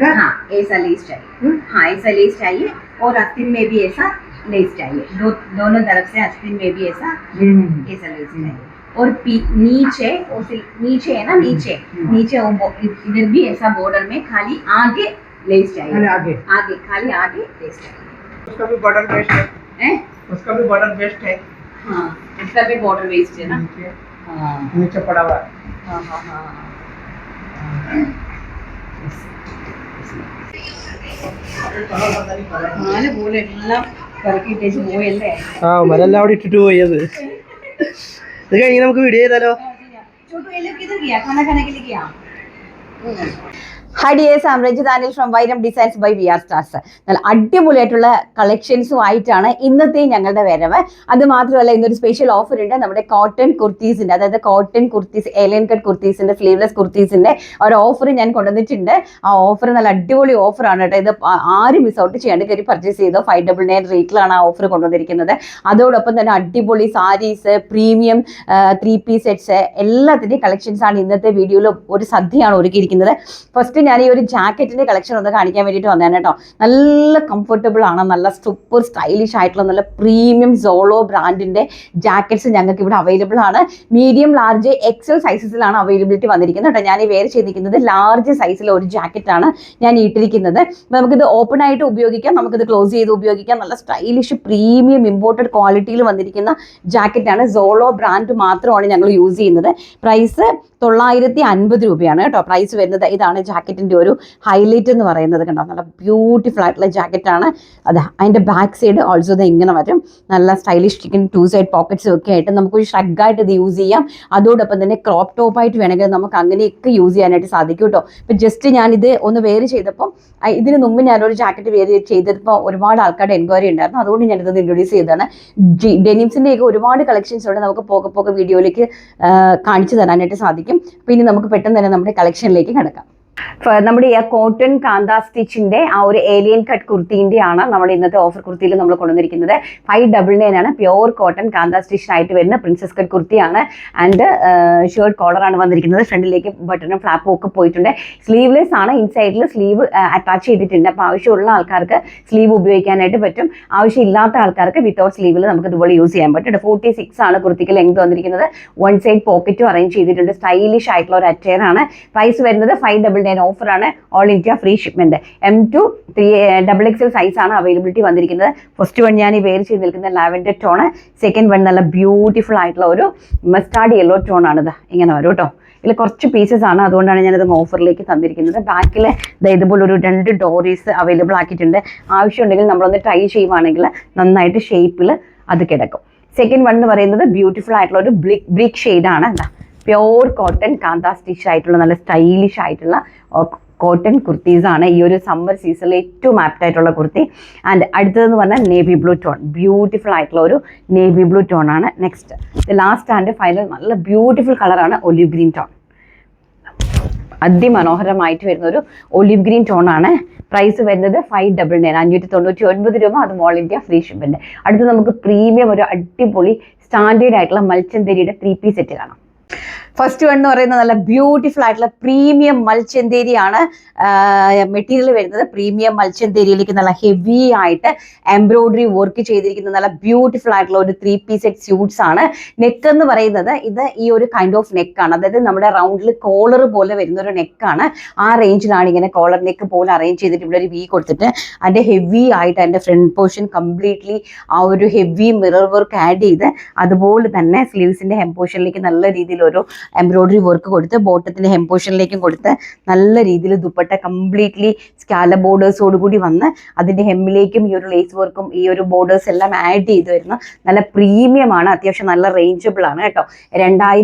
हाँ ऐसा लेस चाहिए। हाँ ऐसा लेस चाहिए और आस्तीन में भी ऐसा लेस चाहिए, दोनों तरफ से आस्तीन में भी ऐसा लेस चाहिए। और नीचे नीचे है ना, नीचे इधर भी ऐसा बॉर्डर में खाली आगे लेस चाहिए, आगे खाली आगे लेस चाहिए। उसका भी बॉर्डर बेस्ट है, उसका भी बॉर्डर बेस्ट है। हाँ इसका भी बॉर्डर वेस्ट है ना, नीचे पड़ा हुआ है। പോലെ എല്ലാം പെറുക്കിട്ടേച്ച് പോയല്ലേ. മരെല്ലാം അവിടെ ഇട്ടിട്ട് പോയി. അത് ഇത് കഴിഞ്ഞ് നമുക്ക് വീഡിയോ ചെയ്താലോ? Hi dears, I am Ranjith Anil from Vairam designs by V R stars. നല്ല അടിപൊളിയായിട്ടുള്ള കളക്ഷൻസുമായിട്ടാണ് ഇന്നത്തെ ഞങ്ങളുടെ വരവ്. അത് മാത്രമല്ല ഇന്നൊരു സ്പെഷ്യൽ ഓഫർ ഉണ്ട്. നമ്മുടെ കോട്ടൺ കുർത്തീസിൻ്റെ, അതായത് കോട്ടൺ കുർത്തീസ്, ഏലിയൻ കട്ട് കുർത്തീസിൻ്റെ, സ്ലീവ്ലെസ് കുർത്തീസിൻ്റെ ഒരു ഓഫർ ഞാൻ കൊണ്ടുവന്നിട്ടുണ്ട്. ആ ഓഫർ നല്ല അടിപൊളി ഓഫറാണ് കേട്ടോ. ഇത് ആരും മിസ് ഔട്ട് ചെയ്യാണ്ട് കയറി പർച്ചേസ് ചെയ്തോ. 599 റേറ്റിലാണ് ആ ഓഫർ കൊണ്ടുവന്നിരിക്കുന്നത്. അതോടൊപ്പം തന്നെ അടിപൊളി സാരീസ്, പ്രീമിയം 3 പീസ് സെറ്റ്സ്, എല്ലാത്തിൻ്റെയും കളക്ഷൻസാണ് ഇന്നത്തെ വീഡിയോയിൽ. ഒരു സദ്യയാണ് ഒരുക്കിയിരിക്കുന്നത്. ഫസ്റ്റ് ഞാൻ ഈ ഒരു ജാക്കറ്റിന്റെ കളക്ഷൻ ഒന്ന് കാണിക്കാൻ വേണ്ടിയിട്ട് വന്നതാണ് കേട്ടോ. നല്ല കംഫർട്ടബിൾ ആണ്, നല്ല സൂപ്പർ സ്റ്റൈലിഷ് ആയിട്ടുള്ള നല്ല പ്രീമിയം സോളോ ബ്രാൻഡിന്റെ ജാക്കറ്റ്സ് ഞങ്ങൾക്ക് ഇവിടെ അവൈലബിൾ ആണ്. മീഡിയം, ലാർജ്, എക്സൽ സൈസസിലാണ് അവൈലബിലിറ്റി വന്നിരിക്കുന്നത് കേട്ടോ. ഞാൻ ഈ വെയർ ചെയ്തിരിക്കുന്നത് ലാർജ് സൈസിലെ ഒരു ജാക്കറ്റാണ് ഞാൻ ഇട്ടിരിക്കുന്നത്. നമുക്കിത് ഓപ്പൺ ആയിട്ട് ഉപയോഗിക്കാം, നമുക്കിത് ക്ലോസ് ചെയ്ത് ഉപയോഗിക്കാം. നല്ല സ്റ്റൈലിഷ് പ്രീമിയം ഇമ്പോർട്ടഡ് ക്വാളിറ്റിയിൽ വന്നിരിക്കുന്ന ജാക്കറ്റാണ്. സോളോ ബ്രാൻഡ് മാത്രമാണ് ഞങ്ങൾ യൂസ് ചെയ്യുന്നത്. പ്രൈസ് 950 രൂപയാണ് കേട്ടോ പ്രൈസ് വരുന്നത്. ഇതാണ് ജാക്കറ്റിൻ്റെ ഒരു ഹൈലൈറ്റ് എന്ന് പറയുന്നത്. കണ്ടോ, നല്ല ബ്യൂട്ടിഫുൾ ആയിട്ടുള്ള ജാക്കറ്റാണ്. അതെ, അതിൻ്റെ ബാക്ക് സൈഡ് ഓൾസോ ഇത് ഇങ്ങനെ വരും. നല്ല സ്റ്റൈലിഷ് ചിക്കൻ 2 സൈഡ് പോക്കറ്റ്സും ഒക്കെ ആയിട്ട് നമുക്കൊരു ഷ്രഗായിട്ട് ഇത് യൂസ് ചെയ്യാം. അതോടൊപ്പം തന്നെ ക്രോപ്പ് ടോപ്പായിട്ട് വേണമെങ്കിൽ നമുക്ക് അങ്ങനെയൊക്കെ യൂസ് ചെയ്യാനായിട്ട് സാധിക്കും കേട്ടോ. ഇപ്പം ജസ്റ്റ് ഞാനിത് ഒന്ന് വെയർ ചെയ്തപ്പം, ഇതിന് മുമ്പ് ഞാനൊരു ജാക്കറ്റ് വെയർ ചെയ്തപ്പോൾ ഒരുപാട് ആൾക്കാരുടെ എൻക്വയറി ഉണ്ടായിരുന്നു. അതുകൊണ്ട് ഞാനിത് ഇൻട്രൊഡ്യൂസ് ചെയ്തതാണ്. ഡെനിംസിൻ്റെയൊക്കെ ഒരുപാട് കളക്ഷൻസ് ഉണ്ട്. നമുക്ക് പോകെ വീഡിയോയിലേക്ക് കാണിച്ചു തരാനായിട്ട് സാധിക്കും. അപ്പോൾ ഇനി നമുക്ക് പെട്ടെന്ന് തന്നെ നമ്മുടെ കളക്ഷനിലേക്ക് കിടക്കാം. നമ്മുടെ ഈ കോട്ടൺ കാന്താ സ്റ്റിച്ചിന്റെ ആ ഒരു ഏലിയൻ കട്ട് കുർത്തീൻ്റെ ആണ് നമ്മുടെ ഇന്നത്തെ ഓഫർ കുർത്തിയിൽ നമ്മൾ കൊണ്ടുവന്നിരിക്കുന്നത്. 599 ആണ്. പ്യോർ കോട്ടൺ കാന്താ സ്റ്റിച്ചായിട്ട് വരുന്ന പ്രിൻസസ് കട്ട് കുർത്തിയാണ്. ആൻഡ് ഷർട്ട് കോളറാണ് വന്നിരിക്കുന്നത്. ഫ്രണ്ടിലേക്ക് ബട്ടണും ഫ്ലാപ്പും ഒക്കെ പോയിട്ടുണ്ട്. സ്ലീവ്ലെസ് ആണ്. ഇൻസൈഡിൽ സ്ലീവ് അറ്റാച്ച് ചെയ്തിട്ടുണ്ട്. അപ്പോൾ ആവശ്യമുള്ള ആൾക്കാർക്ക് സ്ലീവ് ഉപയോഗിക്കാനായിട്ട് പറ്റും. ആവശ്യമില്ലാത്ത ആൾക്കാർക്ക് വിത്തൗട്ട് സ്ലീവിൽ നമുക്ക് ഇതുപോലെ യൂസ് ചെയ്യാൻ പറ്റും. 46 ആണ് കുർത്തിക്ക് ലെങ്ത് വന്നിരിക്കുന്നത്. 1 സൈഡ് പോക്കറ്റും അറേഞ്ച് ചെയ്തിട്ടുണ്ട്. സ്റ്റൈലിഷ് ആയിട്ടുള്ള ഒരു അറ്റയർ ആണ്. പ്രൈസ് വരുന്നത് 599 ഓഫറാണ്. All India free shipment. M2 3XXL സൈസാണ് അവൈലബിലിറ്റി വന്നിരിക്കുന്നത്. ഫസ്റ്റ് വൺ ഞാൻ ഈ വെയർ ചെയ്ത് നിൽക്കുന്ന ലാവൻഡർ ടോണ്. സെക്കൻഡ് വൺ നല്ല ബ്യൂട്ടിഫുൾ ആയിട്ടുള്ള ഒരു മസ്റ്റാർഡ് യെല്ലോ ടോൺ ആണ്. ഇത് ഇങ്ങനെ വരും കേട്ടോ. ഇതിൽ കുറച്ച് പീസസ് ആണ്, അതുകൊണ്ടാണ് ഞാനത് ഓഫറിലേക്ക് തന്നിരിക്കുന്നത്. ബാക്കിൽ ഇതുപോലെ ഒരു 2 ഡോറീസ് അവൈലബിൾ ആക്കിയിട്ടുണ്ട്. ആവശ്യമുണ്ടെങ്കിൽ നമ്മളൊന്ന് ട്രൈ ചെയ്യുവാണെങ്കിൽ നന്നായിട്ട് ഷേപ്പിൽ അത് കിടക്കും. സെക്കൻഡ് വൺ എന്ന് പറയുന്നത് ബ്യൂട്ടിഫുൾ ആയിട്ടുള്ള ഒരു ബ്രിക്ക് ഷെയ്ഡാണ്. എന്താ, പ്യോർ കോട്ടൺ കാന്താ സ്റ്റിച്ച് ആയിട്ടുള്ള നല്ല സ്റ്റൈലിഷ് ആയിട്ടുള്ള കോട്ടൺ കുർത്തീസാണ്. ഈ ഒരു സമ്മർ സീസണിൽ ഏറ്റവും ആപ്റ്റ് ആയിട്ടുള്ള കുർത്തി. ആൻഡ് അടുത്തതെന്ന് പറഞ്ഞാൽ നേവി ബ്ലൂ ടോൺ. ബ്യൂട്ടിഫുൾ ആയിട്ടുള്ള ഒരു നേവി ബ്ലൂ ടോൺ ആണ്. നെക്സ്റ്റ് ലാസ്റ്റ് ആൻഡ് ഫൈനൽ നല്ല ബ്യൂട്ടിഫുൾ കളറാണ് ഒലിവ് ഗ്രീൻ ടോൺ. അതിമനോഹരമായിട്ട് വരുന്ന ഒരു ഒലിവ് ഗ്രീൻ ടോൺ ആണ്. പ്രൈസ് വരുന്നത് 599 599 രൂപ. അത് ഓൾ ഇന്ത്യ ഫ്രീ ഷിപ്മെന്റ്. അടുത്ത് നമുക്ക് പ്രീമിയം ഒരു അടിപൊളി സ്റ്റാൻഡേർഡ് ആയിട്ടുള്ള മൽച്ചന്തേരിയുടെ 3 പീസ് സെറ്റ് കാണാം. ഫസ്റ്റ് വൺ എന്ന് പറയുന്നത് നല്ല ബ്യൂട്ടിഫുൾ ആയിട്ടുള്ള പ്രീമിയം മൽച്ചന്തേരിയാണ്. മെറ്റീരിയൽ വരുന്നത് പ്രീമിയം മൽച്ചന്തേരിയിലേക്ക് നല്ല ഹെവി ആയിട്ട് എംബ്രോയിഡറി വർക്ക് ചെയ്തിരിക്കുന്ന നല്ല ബ്യൂട്ടിഫുൾ ആയിട്ടുള്ള ഒരു 3 പീസ് സെറ്റ് സ്യൂട്ട്സ് ആണ്. നെക്ക് എന്ന് പറയുന്നത് ഇത് ഈ ഒരു കൈൻഡ് ഓഫ് നെക്കാണ്. അതായത് നമ്മുടെ റൗണ്ടിൽ കോളർ പോലെ വരുന്ന ഒരു നെക്കാണ്. ആ റേഞ്ചിലാണ് ഇങ്ങനെ കോളർ നെക്ക് പോലെ അറേഞ്ച് ചെയ്തിട്ട് ഇവിടെ ഒരു വി കൊടുത്തിട്ട് അതിൻ്റെ ഹെവി ആയിട്ട് അതിൻ്റെ ഫ്രണ്ട് പോർഷൻ കംപ്ലീറ്റ്ലി ആ ഒരു ഹെവി മിറർ വർക്ക് ആഡ് ചെയ്ത് അതുപോലെ തന്നെ സ്ലീവ്സിൻ്റെ ഹെം പോർഷനിലേക്ക് നല്ല രീതിയിലൊരു എംബ്രോയിഡറി വർക്ക് കൊടുത്ത് ബോട്ടത്തിൻ്റെ ഹെം പോർഷനിലേക്കും കൊടുത്ത് നല്ല രീതിയിൽ ദുപ്പട്ട കംപ്ലീറ്റ്ലി സ്കാല ബോർഡേഴ്സോടുകൂടി വന്ന് അതിൻ്റെ ഹെമ്മിലേക്കും ഈ ഒരു ലേസ് വർക്കും ഈ ഒരു ബോർഡേഴ്സ് എല്ലാം ആഡ് ചെയ്ത് വരുന്ന നല്ല പ്രീമിയമാണ്. അത്യാവശ്യം നല്ല റേഞ്ചബിൾ ആണ് കേട്ടോ.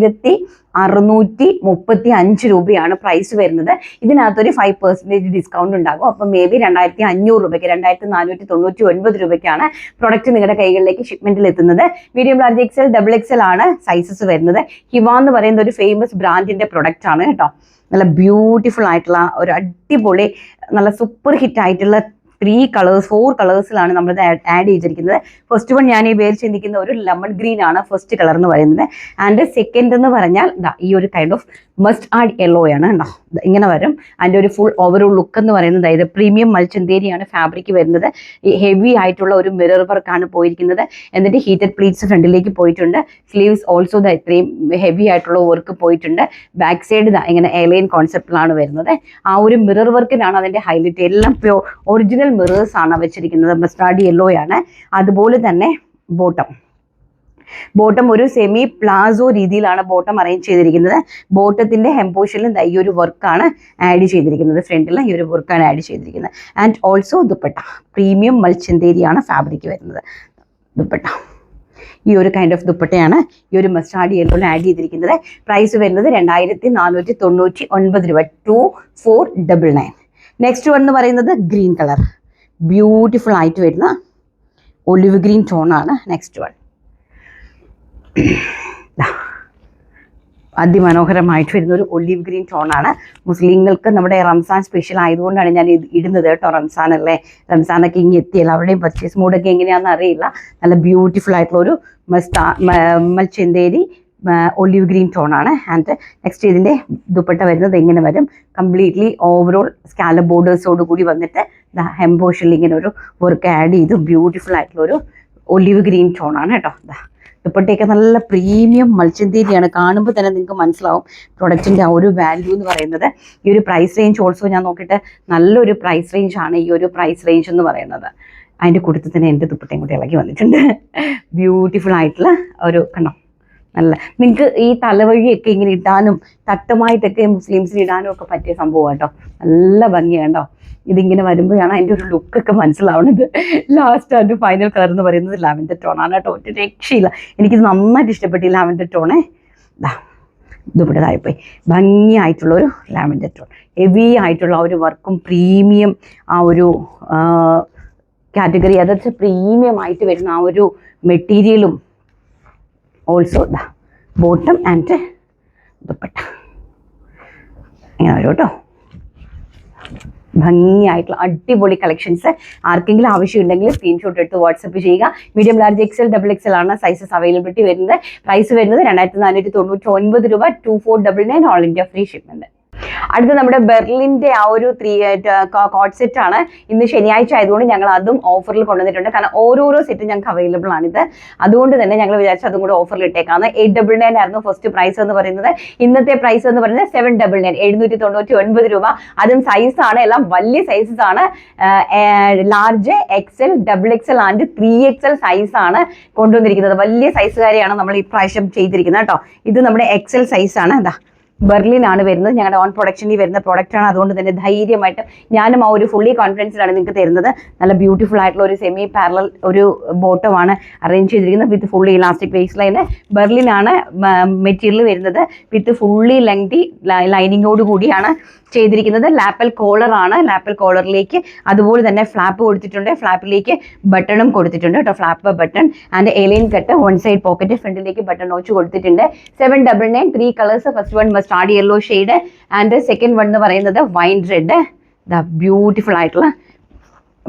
2635 രൂപയാണ് പ്രൈസ് വരുന്നത്. ഇതിനകത്തൊരു 5% ഡിസ്കൗണ്ട് ഉണ്ടാകും. അപ്പം മേ ബി 2500 രൂപയ്ക്ക് 2499 രൂപയ്ക്കാണ് പ്രൊഡക്റ്റ് നിങ്ങളുടെ കൈകളിലേക്ക് ഷിപ്മെന്റിൽ എത്തുന്നത്. മീഡിയം, ലാർജ്, എക്സൽ, XXL ആണ് സൈസസ് വരുന്നത്. ഹിവ എന്ന് പറയുന്ന ഒരു ഫേമസ് ബ്രാൻഡിന്റെ പ്രൊഡക്റ്റ് ആണ് കേട്ടോ. നല്ല ബ്യൂട്ടിഫുൾ ആയിട്ടുള്ള ഒരു അടിപൊളി നല്ല സൂപ്പർ ഹിറ്റ് ആയിട്ടുള്ള 4 കളേഴ്സിലാണ് നമ്മളിത് ആഡ് ചെയ്തിരിക്കുന്നത്. ഫസ്റ്റ് വൺ ഞാൻ ഈ വെയർ ചെയ്തിരിക്കുന്ന ഒരു ലെമൺ ഗ്രീൻ ആണ് ഫസ്റ്റ് കളർ എന്ന് പറയുന്നത്. ആൻഡ് സെക്കൻഡ് എന്ന് പറഞ്ഞാൽ ഈ ഒരു kind of must add yellow ആണ് കേട്ടോ. ഇങ്ങനെ വരും. അതിൻ്റെ ഒരു ഫുൾ ഓവറോൾ ലുക്ക് എന്ന് പറയുന്നത് ഇത് പ്രീമിയം മൽച്ചന്തേരിയാണ് ഫാബ്രിക് വരുന്നത്. ഈ ഹെവി ആയിട്ടുള്ള ഒരു മിറർ വർക്കാണ് പോയിരിക്കുന്നത്. എന്നിട്ട് ഹീറ്റഡ് പ്ലീറ്റ്സ് ഫ്രണ്ടിലേക്ക് പോയിട്ടുണ്ട്. സ്ലീവ്സ് ഓൾസോ ഇത്രയും ഹെവി ആയിട്ടുള്ള വർക്ക് പോയിട്ടുണ്ട്. ബാക്ക് സൈഡ് ഇങ്ങനെ എയർലൈൻ കോൺസെപ്റ്റിലാണ് വരുന്നത്. ആ ഒരു മിറർ വർക്കിനാണ് അതിൻ്റെ ഹൈലൈറ്റ്. എല്ലാം ഒറിജിനൽ മിറേഴ്സ് ആണ് വെച്ചിരിക്കുന്നത്. മസ്റ്റാർഡ് യെല്ലോ ആണ്. അതുപോലെ തന്നെ ബോട്ടം ഒരു സെമി പ്ലാസോ രീതിയിലാണ് ബോട്ടം അറേഞ്ച് ചെയ്തിരിക്കുന്നത്. ബോട്ടത്തിൻ്റെ ഹെംപോഷനിലും ഈ ഒരു വർക്കാണ് ആഡ് ചെയ്തിരിക്കുന്നത്. ഫ്രണ്ടിൽ ഈ ഒരു വർക്കാണ് ആഡ് ചെയ്തിരിക്കുന്നത്. ആൻഡ് ഓൾസോ ദുപ്പട്ട പ്രീമിയം മൽച്ചന്തേരിയാണ് ഫാബ്രിക് വരുന്നത്. ദുപ്പട്ട ഈ ഒരു കൈൻഡ് ഓഫ് ദുപ്പട്ടയാണ് ഈ ഒരു മസ്റ്റാർഡ് യെല്ലോയിൽ ആഡ് ചെയ്തിരിക്കുന്നത്. പ്രൈസ് വരുന്നത് 2499 രൂപ, 2499. നെക്സ്റ്റ് വൺ എന്ന് പറയുന്നത് ഗ്രീൻ കളർ, ബ്യൂട്ടിഫുൾ ആയിട്ട് വരുന്ന ഒലിവ് ഗ്രീൻ ടോണാണ് നെക്സ്റ്റ് വൺ. അതിമനോഹരമായിട്ട് വരുന്ന ഒരു ഒലിവ് ഗ്രീൻ ടോണാണ്. മുസ്ലിങ്ങൾക്ക് നമ്മുടെ റംസാൻ സ്പെഷ്യൽ ആയതുകൊണ്ടാണ് ഞാൻ ഇടുന്നത് കേട്ടോ. റംസാൻ അല്ലേ, റംസാനൊക്കെ ഇങ്ങനെ എത്തിയല്ലോ. അവിടെയും പർച്ചേസ് മൂഡൊക്കെ എങ്ങനെയാണെന്ന് അറിയില്ല. നല്ല ബ്യൂട്ടിഫുൾ ആയിട്ടുള്ള ഒരു മൽച്ചന്തേരി ഒലിവ് ഗ്രീൻ ടോണാണ്. ആൻഡ് നെക്സ്റ്റ് ഇതിൻ്റെ ദുപ്പട്ട വരുന്നത് എങ്ങനെ വരും, കംപ്ലീറ്റ്ലി ഓവറോൾ സ്കാലപ്പ് ബോർഡേഴ്സോട് കൂടി വന്നിട്ട് ഹെംപോഷനിൽ ഇങ്ങനെ ഒരു വർക്ക് ആഡ് ചെയ്ത് ബ്യൂട്ടിഫുൾ ആയിട്ടുള്ള ഒരു ഒലിവ് ഗ്രീൻ ടോണാണ് കേട്ടോ. ദുപ്പട്ടയൊക്കെ നല്ല പ്രീമിയം മൽച്ചന്തേരിയാണ്. കാണുമ്പോൾ തന്നെ നിങ്ങൾക്ക് മനസ്സിലാവും പ്രൊഡക്റ്റിൻ്റെ ആ ഒരു വാല്യൂ എന്ന് പറയുന്നത്. ഈ ഒരു പ്രൈസ് റേഞ്ച് ഓൾസോ ഞാൻ നോക്കിയിട്ട് നല്ലൊരു പ്രൈസ് റേഞ്ചാണ് ഈ ഒരു പ്രൈസ് റേഞ്ച് എന്ന് പറയുന്നത്. അതിൻ്റെ കൂട്ടത്തിൽ തന്നെ എൻ്റെ ദുപ്പട്ടയും കൂടി ഇളകി വന്നിട്ടുണ്ട്. ബ്യൂട്ടിഫുൾ ആയിട്ടുള്ള ഒരു കണ്ടോ, നല്ല നിങ്ങൾക്ക് ഈ തലവഴിയൊക്കെ ഇങ്ങനെ ഇടാനും തട്ടുമായിട്ടൊക്കെ മുസ്ലിംസിന് ഇടാനും ഒക്കെ പറ്റിയ സംഭവം കേട്ടോ. നല്ല ഭംഗിയാണ് കേട്ടോ. ഇതിങ്ങനെ വരുമ്പോഴാണ് അതിൻ്റെ ഒരു ലുക്കൊക്കെ മനസ്സിലാവുന്നത്. ലാസ്റ്റ് ആൻഡ് ഫൈനൽ കളർ എന്ന് പറയുന്നത് ലാവൻഡർ ടോണാണ് കേട്ടോ. ഒരു രക്ഷയില്ല, എനിക്കിത് നന്നായിട്ട് ഇഷ്ടപ്പെട്ടു ഈ ലാവൻഡർ ടോണേ. ദുപ്പട്ട താഴെപ്പോയി ഭംഗിയായിട്ടുള്ളൊരു ലാവൻഡർ ടോൺ, ഹെവി ആയിട്ടുള്ള ആ ഒരു വർക്കും പ്രീമിയം ആ ഒരു കാറ്റഗറി, അതൊക്കെ പ്രീമിയം ആയിട്ട് വരുന്ന ആ ഒരു മെറ്റീരിയലും ഓൾസോ ബോട്ടം ആൻഡ് ദുപ്പട്ട ഇങ്ങനെ വരും കേട്ടോ. ഭംഗിയായിട്ടുള്ള അടിപൊളി കളക്ഷൻസ്. ആർക്കെങ്കിലും ആവശ്യമുണ്ടെങ്കിൽ സ്ക്രീൻഷോട്ട് എടുത്ത് വാട്സപ്പ് ചെയ്യുക. മീഡിയം ലാർജ് XL XXL ആണ് സൈസസ് അവൈലബിലിറ്റി വരുന്നത്. പ്രൈസ് വരുന്നത് 2499 രൂപ, 2499 ഓൾ ഇന്ത്യ ഫ്രീ ഷിപ്മെന്റ്. അടുത്ത നമ്മുടെ ബെർലിൻ്റെ ആ ഒരു 3 കോട്ട് സെറ്റ് ആണ്. ഇന്ന് ശനിയാഴ്ച ആയതുകൊണ്ട് ഞങ്ങൾ അതും ഓഫറിൽ കൊണ്ടുവന്നിട്ടുണ്ട്. കാരണം ഓരോരോ സെറ്റ് ഞങ്ങൾക്ക് അവൈലബിൾ ആണിത്. അതുകൊണ്ട് തന്നെ ഞങ്ങൾ വിചാരിച്ചു അതും കൂടെ ഓഫറിൽ ഇട്ടേക്കാന്ന്. 899 ആയിരുന്നു ഫസ്റ്റ് പ്രൈസ് എന്ന് പറയുന്നത്. ഇന്നത്തെ പ്രൈസ് എന്ന് പറയുന്നത് 799, 799 രൂപ. അതും സൈസാണ് എല്ലാം വലിയ സൈസസ് ആണ്. Large XL XXL and 3XL സൈസാണ് കൊണ്ടുവന്നിരിക്കുന്നത്. വലിയ സൈസുകാരെയാണ് നമ്മൾ ഈ പ്രാവശ്യം ചെയ്തിരിക്കുന്നത് കേട്ടോ. ഇത് നമ്മുടെ XL സൈസാണ്. എന്താ ബെർലിൻ ആണ് വരുന്നത്. ഞങ്ങളുടെ ഓൺ പ്രൊഡക്ഷനിൽ വരുന്ന പ്രോഡക്റ്റാണ്. അതുകൊണ്ട് തന്നെ ധൈര്യമായിട്ട് ഞാനും ആ ഒരു ഫുള്ളി കോൺഫിഡൻസിലാണ് നിങ്ങൾക്ക് തരുന്നത്. നല്ല ബ്യൂട്ടിഫുൾ ആയിട്ടുള്ള ഒരു സെമി പാരലൽ ഒരു ബോട്ടമാണ് അറേഞ്ച് ചെയ്തിരിക്കുന്നത് with fully elastic waist line. Berlin ആണ് മെറ്റീരിയൽ വരുന്നത് വിത്ത് ഫുള്ളി ലെങ്തി ലൈനിങ്ങോട് കൂടിയാണ് ചെയ്തിരിക്കുന്നത്. ലാപ്പൽ കോളർ ആണ്. ലാപ്പൽ കോളറിലേക്ക് അതുപോലെ തന്നെ ഫ്ലാപ്പ് കൊടുത്തിട്ടുണ്ട്. ഫ്ലാപ്പിലേക്ക് ബട്ടണും കൊടുത്തിട്ടുണ്ട് കേട്ടോ. Flap button and A line cut, one side pocket, ഫ്രണ്ടിലേക്ക് ബട്ടൺ നോച്ച് കൊടുത്തിട്ടുണ്ട്. 799, 3 colours. First one mustard yellow shade and second one എന്ന് പറയുന്നത് വൈൻ റെഡ്. ബ്യൂട്ടിഫുൾ ആയിട്ടുള്ള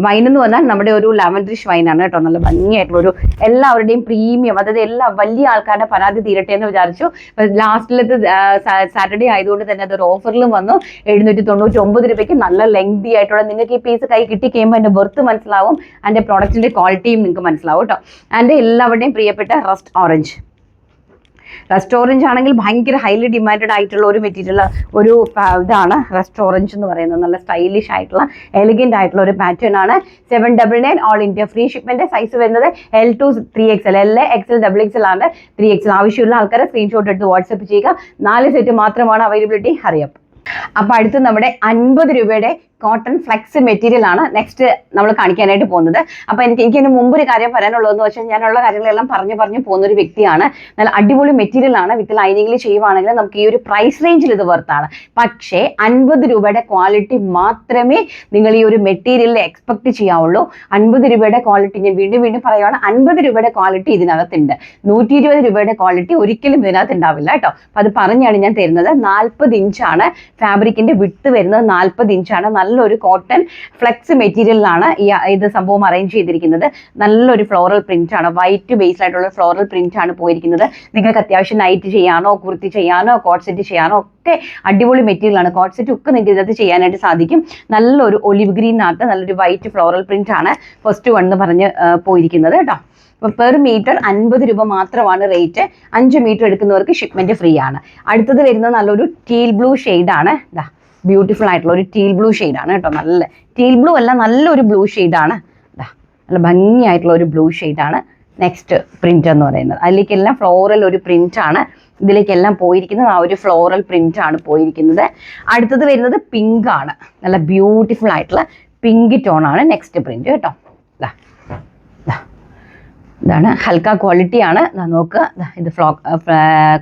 വൈൻ എന്ന് പറഞ്ഞാൽ നമ്മുടെ ഒരു ലാവൻഡറിഷ് വൈനാണ് കേട്ടോ. നല്ല ഭംഗിയായിട്ടുള്ള ഒരു എല്ലാവരുടെയും പ്രീമിയം, അതായത് എല്ലാ വലിയ ആൾക്കാരുടെ പരാതി തീരട്ടെ എന്ന് വിചാരിച്ചു. ലാസ്റ്റിലത്തെ സാറ്റർഡേ ആയതുകൊണ്ട് തന്നെ അതൊരു ഓഫറിലും വന്നു. 799 രൂപയ്ക്ക് നല്ല ലെങ്തി ആയിട്ടുള്ള നിങ്ങൾക്ക് ഈ പീസ് കൈ കിട്ടി കഴിയുമ്പോൾ അതിൻ്റെ വെർത്ത് മനസ്സിലാവും, അതിൻ്റെ പ്രോഡക്റ്റിൻ്റെ ക്വാളിറ്റിയും നിങ്ങൾക്ക് മനസ്സിലാവും കേട്ടോ. ആൻഡ് എല്ലാവരുടെയും പ്രിയപ്പെട്ട റസ്റ്റ് ഓറഞ്ച്. റസ്റ്റ് ഓറഞ്ച് ആണെങ്കിൽ ഭയങ്കര ഹൈലി ഡിമാൻഡഡ് ആയിട്ടുള്ള ഒരു മെറ്റീരിയൽ, ഒരു ഇതാണ് റസ്റ്റ് ഓറഞ്ച് എന്ന് പറയുന്നത്. നല്ല സ്റ്റൈലിഷ് ആയിട്ടുള്ള എലിഗന്റ് ആയിട്ടുള്ള ഒരു പാറ്റേൺ ആണ്. 799 all India free shipment. Size വരുന്നത് L to 3XL, L XL XXL ആണ്. 3XL ആവശ്യമുള്ള ആൾക്കാരെ സ്ക്രീൻഷോട്ട് എടുത്ത് വാട്സപ്പ് ചെയ്യുക. 4 സെറ്റ് മാത്രമാണ് അവൈലബിലിറ്റി. ഹറിയപ്പ്. അപ്പൊ അടുത്ത് നമ്മുടെ 50 രൂപയുടെ കോട്ടൺ ഫ്ലെക്സ് മെറ്റീരിയൽ ആണ് നെക്സ്റ്റ് നമ്മൾ കാണിക്കാനായിട്ട് പോകുന്നത്. അപ്പോൾ എനിക്കതിന് മുമ്പ് ഒരു കാര്യം പറയാനുള്ളതെന്ന് വെച്ചാൽ ഞാനുള്ള കാര്യങ്ങളെല്ലാം പറഞ്ഞു പോകുന്നൊരു വ്യക്തിയാണ്. നല്ല അടിപൊളി മെറ്റീരിയൽ ആണ്. വിത്ത് ലൈനിങ്ങിൽ ചെയ്യുവാണെങ്കിൽ നമുക്ക് ഈ ഒരു പ്രൈസ് റേഞ്ചിൽ ഇത് വർത്താണ്. പക്ഷേ 50 രൂപയുടെ ക്വാളിറ്റി മാത്രമേ നിങ്ങൾ ഈ ഒരു മെറ്റീരിയലിൽ എക്സ്പെക്ട് ചെയ്യാവുള്ളൂ. 50 രൂപയുടെ ക്വാളിറ്റി ഞാൻ വീണ്ടും പറയുകയാണ്, 50 രൂപയുടെ ക്വാളിറ്റി ഇതിനകത്തുണ്ട്. 120 രൂപയുടെ ക്വാളിറ്റി ഒരിക്കലും ഇതിനകത്ത് ഉണ്ടാവില്ല കേട്ടോ. അപ്പം അത് പറഞ്ഞാണ് ഞാൻ തരുന്നത്. 40 ഇഞ്ചാണ് ഫാബ്രിക്കിന്റെ വിട്ട് വരുന്നത്. 40 ഇഞ്ചാണ്. നല്ല നല്ലൊരു കോട്ടൺ ഫ്ലെക്സ് മെറ്റീരിയലിലാണ് ഇത് സംഭവം അറേഞ്ച് ചെയ്തിരിക്കുന്നത്. നല്ലൊരു ഫ്ലോറൽ പ്രിന്റ് ആണ്, വൈറ്റ് ബേസ്ഡായിട്ടുള്ള ഫ്ലോറൽ പ്രിന്റ് ആണ് പോയിരിക്കുന്നത്. നിങ്ങൾക്ക് അത്യാവശ്യം നൈറ്റ് ചെയ്യാനോ കുർത്തി ചെയ്യാനോ കോട്ട് സെറ്റ് ചെയ്യാനോ ഒക്കെ അടിപൊളി മെറ്റീരിയൽ ആണ്. കോട്ട് സെറ്റ് ഒക്കെ നിങ്ങൾക്ക് ഇതിനകത്ത് ചെയ്യാനായിട്ട് സാധിക്കും. നല്ലൊരു ഒലിവ് ഗ്രീനകത്ത് നല്ലൊരു വൈറ്റ് ഫ്ലോറൽ പ്രിന്റ് ആണ് ഫസ്റ്റ് വൺ എന്ന് പറഞ്ഞ് പോയിരിക്കുന്നത് കേട്ടോ. അപ്പോൾ പെർ മീറ്റർ 50 രൂപ മാത്രമാണ് റേറ്റ്. 5 മീറ്റർ എടുക്കുന്നവർക്ക് ഷിപ്മെന്റ് ഫ്രീ ആണ്. അടുത്തത് വരുന്നത് നല്ലൊരു ടീൽ ബ്ലൂ ഷെയ്ഡാണ്. ഇതാ ബ്യൂട്ടിഫുൾ ആയിട്ടുള്ള ഒരു ടീൽ ബ്ലൂ ഷെയ്ഡാണ് കേട്ടോ. നല്ല ടീൽ ബ്ലൂ അല്ല, നല്ലൊരു ബ്ലൂ ഷെയ്ഡാണ്. ഇതാ നല്ല ഭംഗിയായിട്ടുള്ള ഒരു ബ്ലൂ ഷെയ്ഡാണ് നെക്സ്റ്റ് പ്രിന്റ് എന്ന് പറയുന്നത്. അതിലേക്കെല്ലാം ഫ്ലോറൽ ഒരു പ്രിന്റ് ആണ്. ഇതിലേക്കെല്ലാം പോയിരിക്കുന്നത് ആ ഒരു ഫ്ലോറൽ പ്രിന്റ് ആണ് പോയിരിക്കുന്നത്. അടുത്തത് വരുന്നത് പിങ്ക് ആണ്. നല്ല ബ്യൂട്ടിഫുൾ ആയിട്ടുള്ള പിങ്ക് ടോൺ ആണ് നെക്സ്റ്റ് പ്രിന്റ് കേട്ടോ. ഇതാണ് ഹൽക്ക ക്വാളിറ്റി ആണ്. നോക്കുക, ഇത്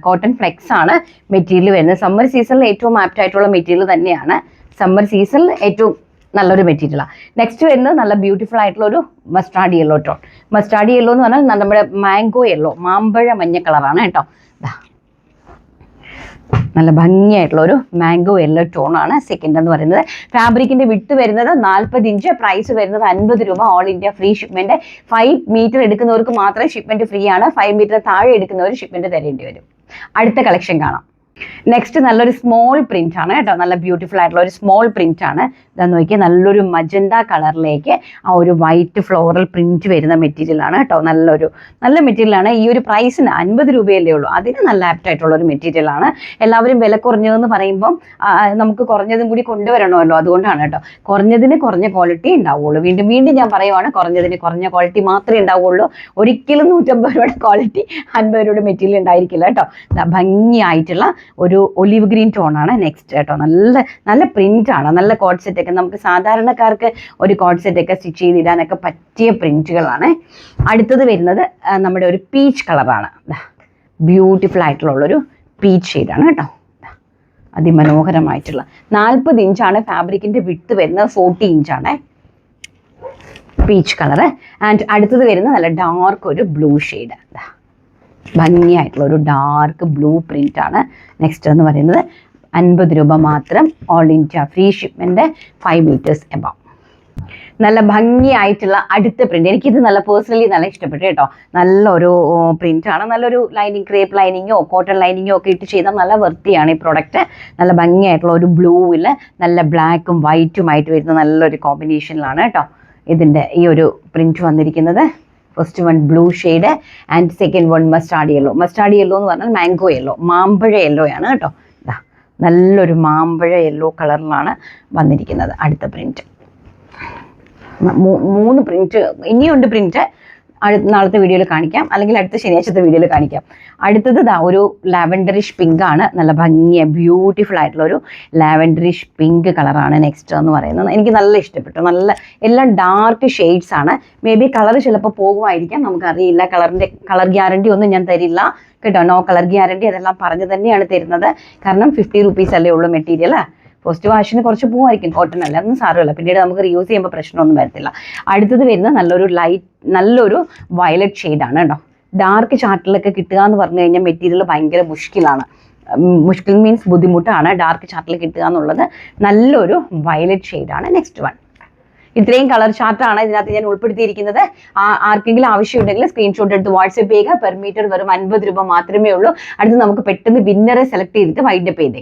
കോട്ടൺ ഫ്ലെക്സ് ആണ് മെറ്റീരിയൽ വരുന്നത്. സമ്മർ സീസണിൽ ഏറ്റവും ആപ്റ്റ് ആയിട്ടുള്ള മെറ്റീരിയൽ തന്നെയാണ്. സമ്മർ സീസണിൽ ഏറ്റവും നല്ലൊരു മെറ്റീരിയലാണ്. നെക്സ്റ്റ് വരുന്നത് നല്ല ബ്യൂട്ടിഫുൾ ആയിട്ടുള്ള ഒരു mustard yellow tone. Mustard yellow എന്ന് പറഞ്ഞാൽ നമ്മുടെ മാംഗോ യെല്ലോ, മാമ്പഴ മഞ്ഞ കളറാണ് കേട്ടോ. നല്ല ഭംഗിയായിട്ടുള്ള ഒരു മാംഗോ യെല്ലോ ടോൺ ആണ് സെക്കൻഡ് എന്ന് പറയുന്നത്. ഫാബ്രിക്കിന്റെ വിട്ട് വരുന്നത് 40 ഇഞ്ച്, പ്രൈസ് വരുന്നത് 50 രൂപ. All India free shipment. 5 metre എടുക്കുന്നവർക്ക് മാത്രമേ ഷിപ്മെന്റ് ഫ്രീ ആണ്. 5 മീറ്റർ താഴെ എടുക്കുന്നവർ ഷിപ്മെന്റ് തരേണ്ടി വരും. അടുത്ത കളക്ഷൻ കാണാം. നെക്സ്റ്റ് നല്ലൊരു സ്മോൾ പ്രിന്റ് ആണ് കേട്ടോ. നല്ല ബ്യൂട്ടിഫുൾ ആയിട്ടുള്ള ഒരു സ്മോൾ പ്രിന്റ് ആണ്. ഇതാ നോക്കിയാൽ നല്ലൊരു മജന്ത കളറിലേക്ക് ആ ഒരു വൈറ്റ് ഫ്ലോറൽ പ്രിന്റ് വരുന്ന മെറ്റീരിയൽ ആണ് കേട്ടോ. നല്ല മെറ്റീരിയൽ ആണ്. ഈ ഒരു പ്രൈസിന് 50 രൂപയല്ലേ ഉള്ളൂ. അതിന് നല്ല ആപ്റ്റ് ആയിട്ടുള്ള ഒരു മെറ്റീരിയൽ ആണ്. എല്ലാവരും വില കുറഞ്ഞതെന്ന് പറയുമ്പം നമുക്ക് കുറഞ്ഞതും കൂടി കൊണ്ടുവരണമല്ലോ, അതുകൊണ്ടാണ് കേട്ടോ. കുറഞ്ഞതിന് കുറഞ്ഞ ക്വാളിറ്റി ഉണ്ടാവുള്ളൂ. വീണ്ടും ഞാൻ പറയുവാണ്, കുറഞ്ഞതിന് കുറഞ്ഞ ക്വാളിറ്റി മാത്രമേ ഉണ്ടാവുള്ളൂ. ഒരിക്കലും 150 രൂപയുടെ ക്വാളിറ്റി 50 രൂപയുടെ മെറ്റീരിയൽ ഉണ്ടായിരിക്കില്ല കേട്ടോ. ഭംഗിയായിട്ടുള്ള ഒരു ഒലിവ് ഗ്രീൻ ടോൺ ആണ് നെക്സ്റ്റ് കേട്ടോ. നല്ല പ്രിന്റ് ആണ്. നല്ല കോട്ട് സെറ്റ് ഒക്കെ നമുക്ക് സാധാരണക്കാർക്ക് ഒരു കോട്ട് സെറ്റ് ഒക്കെ സ്റ്റിച്ച് ചെയ്തിടാനൊക്കെ പറ്റിയ പ്രിന്റുകളാണ്. അടുത്തത് വരുന്നത് നമ്മുടെ ഒരു പീച്ച് കളറാണ്. ബ്യൂട്ടിഫുൾ ആയിട്ടുള്ളൊരു പീച്ച് ഷെയ്ഡാണ് കേട്ടോ. അതിമനോഹരമായിട്ടുള്ള 40 ഇഞ്ചാണ് ഫാബ്രിക്കിന്റെ വിഡ്ത്ത് വരുന്നത്. 40 ഇഞ്ചാണ് പീച്ച് കളറ്. ആൻഡ് അടുത്തത് വരുന്നത് നല്ല ഡാർക്ക് ഒരു ബ്ലൂ ഷെയ്ഡ്. ഭംഗിയായിട്ടുള്ള ഒരു ഡാർക്ക് ബ്ലൂ പ്രിന്റ് ആണ് നെക്സ്റ്റ് എന്ന് പറയുന്നത്. 50 രൂപ മാത്രം. All India free shipment. 5 metres above. നല്ല ഭംഗിയായിട്ടുള്ള അടുത്ത പ്രിന്റ്. എനിക്കിത് പേഴ്സണലി നല്ല ഇഷ്ടപ്പെട്ടു കേട്ടോ. നല്ലൊരു പ്രിന്റ് ആണ്. നല്ലൊരു ലൈനിങ്, ക്രേപ്പ് ലൈനിങ്ങോ കോട്ടൺ ലൈനിങ്ങോ ഒക്കെ ഇട്ട് ചെയ്താൽ നല്ല വൃത്തിയാണ് ഈ പ്രൊഡക്റ്റ്. നല്ല ഭംഗിയായിട്ടുള്ള ഒരു ബ്ലൂവിൽ നല്ല ബ്ലാക്കും വൈറ്റുമായിട്ട് വരുന്ന നല്ലൊരു കോമ്പിനേഷനിലാണ് കേട്ടോ ഇതിൻ്റെ ഈ ഒരു പ്രിന്റ് വന്നിരിക്കുന്നത്. First one blue shade and second one mustard yellow. Mustard yellow എന്ന് പറഞ്ഞാൽ മാംഗോ യെല്ലോ, മാമ്പഴ യെല്ലോ ആണ് കേട്ടോ. നല്ലൊരു മാമ്പഴ യെല്ലോ കളറിലാണ് വന്നിരിക്കുന്നത് അടുത്ത പ്രിന്റ്. 3 പ്രിന്റ് ഇനിയുണ്ട് പ്രിന്റ്. നാളത്തെ വീഡിയോയിൽ കാണിക്കാം, അല്ലെങ്കിൽ അടുത്ത ശനിയാഴ്ചത്തെ വീഡിയോയിൽ കാണിക്കാം. അടുത്തത് ഒരു ലാവൻഡറിഷ് പിങ്ക് ആണ്. നല്ല ഭംഗിയ ബ്യൂട്ടിഫുൾ ആയിട്ടുള്ള ഒരു ലാവൻഡറിഷ് പിങ്ക് കളറാണ് നെക്സ്റ്റ് എന്ന് പറയുന്നത്. എനിക്ക് നല്ല ഇഷ്ടപ്പെട്ടു. എല്ലാം ഡാർക്ക് ഷെയ്ഡ്സ് ആണ്. മേ ബി കളർ ചിലപ്പോൾ പോകുമായിരിക്കാം, നമുക്കറിയില്ല. കളർ ഗ്യാരണ്ടി ഒന്നും ഞാൻ തരില്ല കേട്ടോ. No colour guarantee. അതെല്ലാം പറഞ്ഞു തന്നെയാണ് തരുന്നത്. കാരണം 50 റുപ്പീസ് അല്ലേ ഉള്ളൂ മെറ്റീരിയൽ. ഫസ്റ്റ് വാഷിന് കുറച്ച് പോകുമായിരിക്കും, കോട്ടൺ അല്ല, ഒന്നും സാരമില്ല. പിന്നീട് നമുക്ക് റീയൂസ് ചെയ്യുമ്പോൾ പ്രശ്നമൊന്നും വരത്തില്ല. അടുത്തത് വരുന്നത് നല്ലൊരു വയലറ്റ് ഷെയ്ഡാണ് കേട്ടോ. ഡാർക്ക് ചാർട്ടിലൊക്കെ കിട്ടുക എന്ന് പറഞ്ഞു കഴിഞ്ഞാൽ മെറ്റീരിയൽ ഭയങ്കര മുഷ്കിലാണ്. മുഷ്കിൽ മീൻസ് ബുദ്ധിമുട്ടാണ് ഡാർക്ക് ചാർട്ടിൽ കിട്ടുക എന്നുള്ളത്. നല്ലൊരു വയലറ്റ് ഷെയ്ഡാണ് നെക്സ്റ്റ് വൺ. ഇത്രയും കളർ ചാർട്ടാണ് ഇതിനകത്ത് ഞാൻ ഉൾപ്പെടുത്തിയിരിക്കുന്നത്. ആർക്കെങ്കിലും ആവശ്യമുണ്ടെങ്കിൽ സ്ക്രീൻഷോട്ട് എടുത്ത് വാട്സ്ആപ്പ് ചെയ്യുക. പെർ മീറ്റർ വെറും 50 രൂപ മാത്രമേ ഉള്ളൂ. അടുത്ത് നമുക്ക് പെട്ടെന്ന് വിന്നറെ സെലക്ട് ചെയ്തിട്ട് വൈൻഡപ്പ് ചെയ്തേ.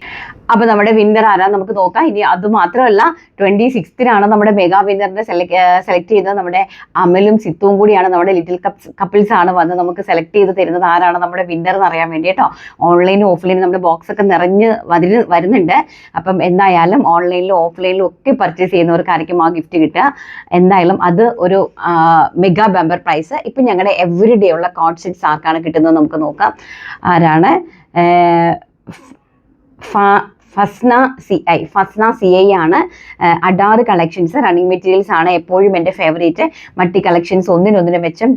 അപ്പോൾ നമ്മുടെ വിന്നർ ആരാ നമുക്ക് നോക്കാം. ഇനി അത് മാത്രമല്ല 26-നാണ് നമ്മുടെ മെഗാ വിന്നറിനെ സെലക്ട് ചെയ്തത്. നമ്മുടെ അമലും സിത്തുവും കൂടിയാണ്, നമ്മുടെ ലിറ്റിൽ കപ്പിൾസ് ആണ് വന്ന് നമുക്ക് സെലക്ട് ചെയ്ത് തരുന്നത് ആരാണ് നമ്മുടെ വിന്നർ എന്ന് അറിയാൻ വേണ്ടി കേട്ടോ. ഓൺലൈനും ഓഫ്ലൈനും നമ്മുടെ ബോക്സ് ഒക്കെ നിറഞ്ഞ് വരുന്നുണ്ട്. അപ്പം എന്തായാലും ഓൺലൈനിലും ഓഫ്ലൈനിലും ഒക്കെ പർച്ചേസ് ചെയ്യുന്നവർക്കായിരിക്കും ആ ഗിഫ്റ്റ് കിട്ടുക. എന്തായാലും അത് ഒരു മെഗാ ബമ്പർ പ്രൈസ്. ഇപ്പം ഞങ്ങളുടെ എവറി ഉള്ള കോട്ട് സെറ്റ്സ് ആർക്കാണ് കിട്ടുന്നത് നമുക്ക് നോക്കാം. ആരാണ്? ഫസ്ന സി ഐ ആണ്. അഡാർ കളക്ഷൻസ് റണ്ണിങ് മെറ്റീരിയൽസ് ആണ് എപ്പോഴും എൻ്റെ ഫേവറേറ്റ്. മട്ടി കളക്ഷൻസ് ഒന്നിനൊന്നിനും മെച്ചം.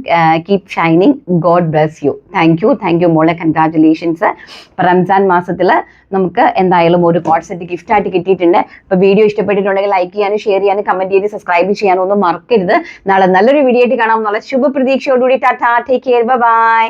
Keep shining. God bless you. Thank you മോളെ, കൺഗ്രാറ്റുലേഷൻസ്. ഇപ്പം റംസാൻ മാസത്തിൽ നമുക്ക് എന്തായാലും ഒരു കോട്ട് സെറ്റ് ഗിഫ്റ്റ് ആയിട്ട് കിട്ടിയിട്ടുണ്ട്. ഇപ്പോൾ വീഡിയോ ഇഷ്ടപ്പെട്ടിട്ടുണ്ടെങ്കിൽ ലൈക്ക് ചെയ്യാനും ഷെയർ ചെയ്യാനും കമൻറ്റ് ചെയ്ത് സബ്സ്ക്രൈബ് ചെയ്യാനും ഒന്നും മറക്കരുത്. നാളെ നല്ലൊരു വീഡിയോ ആയിട്ട് കാണാം എന്നുള്ള ശുഭപ്രതീക്ഷയോടുകൂടി ടാറ്റാ, ടേക്ക് കെയർ, ബൈ.